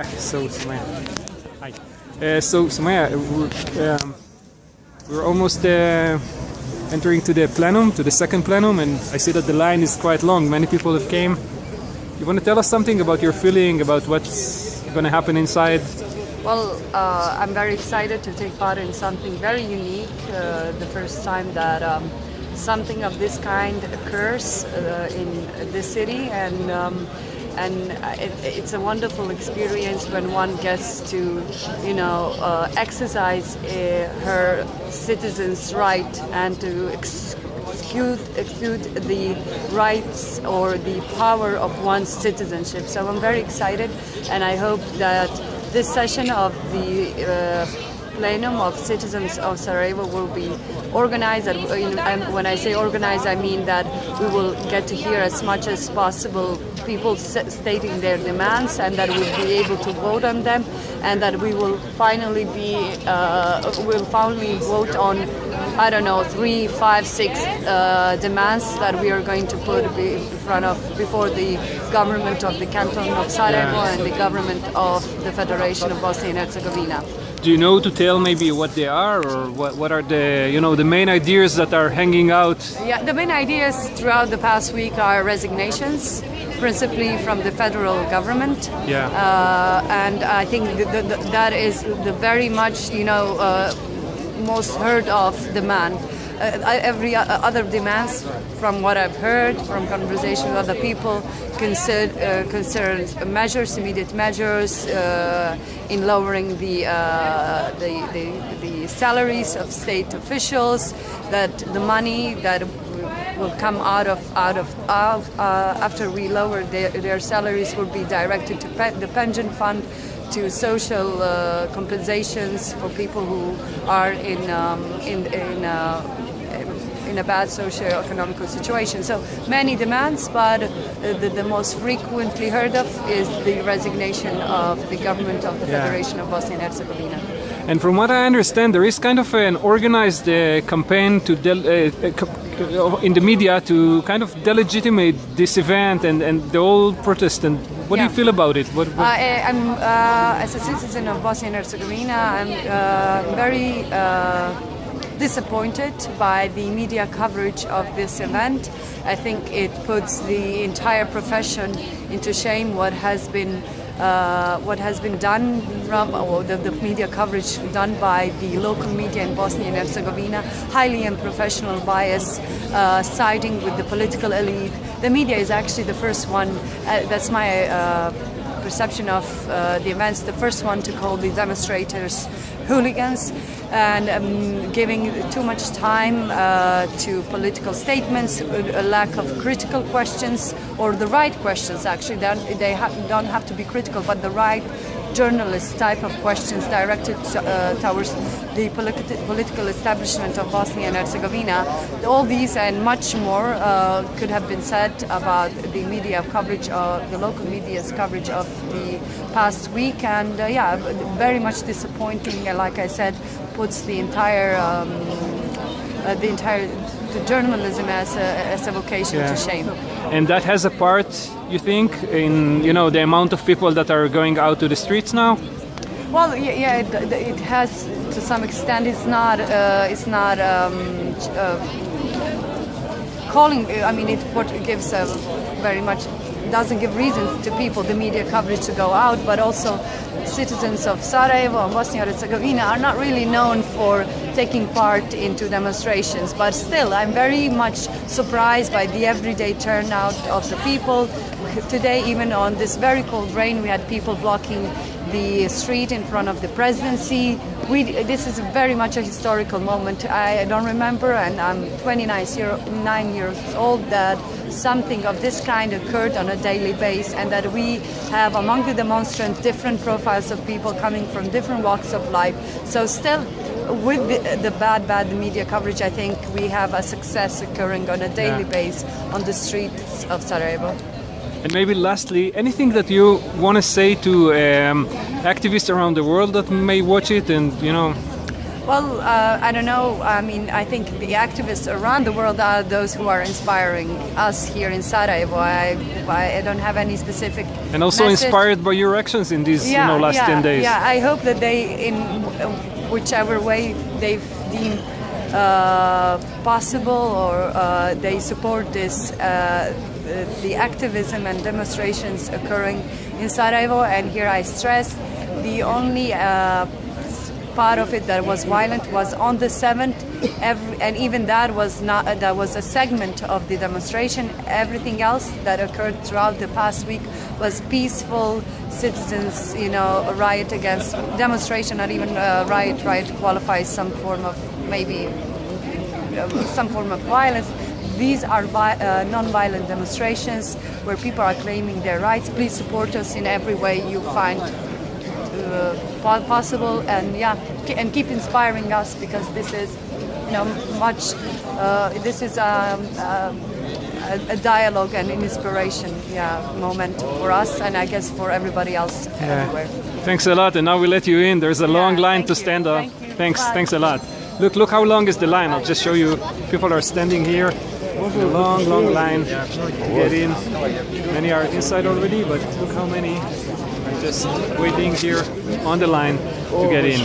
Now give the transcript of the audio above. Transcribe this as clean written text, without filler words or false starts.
So Sumea, hi. So Sumea, we're almost entering to the plenum, to the second plenum, and I see that the line is quite long. Many people have came. You want to tell us something about your feeling, about what's going to happen inside? Well, I'm very excited to take part in something very unique. The first time that something of this kind occurs in this city, and it's a wonderful experience when one gets to, exercise her citizens' right and to execute the rights or the power of one's citizenship. So I'm very excited, and I hope that this session of the plenum of citizens of Sarajevo will be organized, and when I say organized, I mean that we will get to hear as much as possible people stating their demands, and that we'll be able to vote on them, and that we will finally vote on, I don't know, 3, 5, 6 demands that we are going to put before the government of the canton of Sarajevo and the government of the Federation of Bosnia and Herzegovina. Do you know to tell maybe what they are, or what are the the main ideas that are hanging out? Yeah, the main ideas throughout the past week are resignations, principally from the federal government. Yeah. And I think that is the very much most heard of demand. Every other demands, from what I've heard from conversation with other people, concerns measures, immediate measures in lowering the salaries of state officials. That the money that will come out of after we lower their salaries will be directed to the pension fund, to social compensations for people who are in a bad socio-economical situation. So many demands, but the most frequently heard of is the resignation of the government of the Federation of Bosnia and Herzegovina. And from what I understand, there is kind of an organized campaign to in the media to kind of delegitimate this event and the whole protest. And what do you feel about it? I'm as a citizen of Bosnia and Herzegovina, I'm very disappointed by the media coverage of this event. I think it puts the entire profession into shame. What has been done from the media coverage done by the local media in Bosnia and Herzegovina, highly unprofessional, bias, siding with the political elite. The media is actually the first one. That's my perception of the events. The first one to call the demonstrators hooligans, and giving too much time to political statements, a lack of critical questions, or the right questions. Actually, they don't have to be critical, but the right journalist type of questions directed towards the political establishment of Bosnia and Herzegovina. All these and much more could have been said about the media coverage, the local media's coverage of the past week, and very much disappointing. And like I said, puts the entire the journalism as a vocation to shame. And that has a part, you think, in the amount of people that are going out to the streets now? Well, it has to some extent. It's not calling. I mean, it gives a very much doesn't give reasons to people, the media coverage, to go out, but also citizens of Sarajevo and Bosnia and Herzegovina are not really known for taking part into demonstrations. But still, I'm very much surprised by the everyday turnout of the people. Today, even on this very cold rain, we had people blocking the street in front of the presidency. This is very much a historical moment. I don't remember, and I'm 29 years old, that something of this kind occurred on a daily basis, and that we have among the demonstrants different profiles of people coming from different walks of life. So still, with the bad media coverage, I think we have a success occurring on a daily basis on the streets of Sarajevo. And maybe lastly, anything that you want to say to activists around the world that may watch it, and Well, I don't know. I mean, I think the activists around the world are those who are inspiring us here in Sarajevo. I don't have any specific and also message. Inspired by your actions in these last 10 days. Yeah, I hope that they, in whichever way they've deemed possible, or they support this, the activism and demonstrations occurring in Sarajevo. And here I stress, the only part of it that was violent was on the 7th, and even that was not, that was a segment of the demonstration. Everything else that occurred throughout the past week was peaceful citizens, you know, a riot against demonstration, not even a riot. Riot qualifies some form of, maybe some form of violence. These are non-violent demonstrations where people are claiming their rights. Please support us in every way you find possible, and and keep inspiring us, because this is, you know, this is a dialogue and an inspiration moment for us, and I guess for everybody else everywhere. Thanks a lot, and now we let you in. There's a long line to stand up. Thanks a lot. Look how long is the line. I'll just show you. People are standing here. A long line to get in. Many are inside already, but look how many are just waiting here on the line to get in.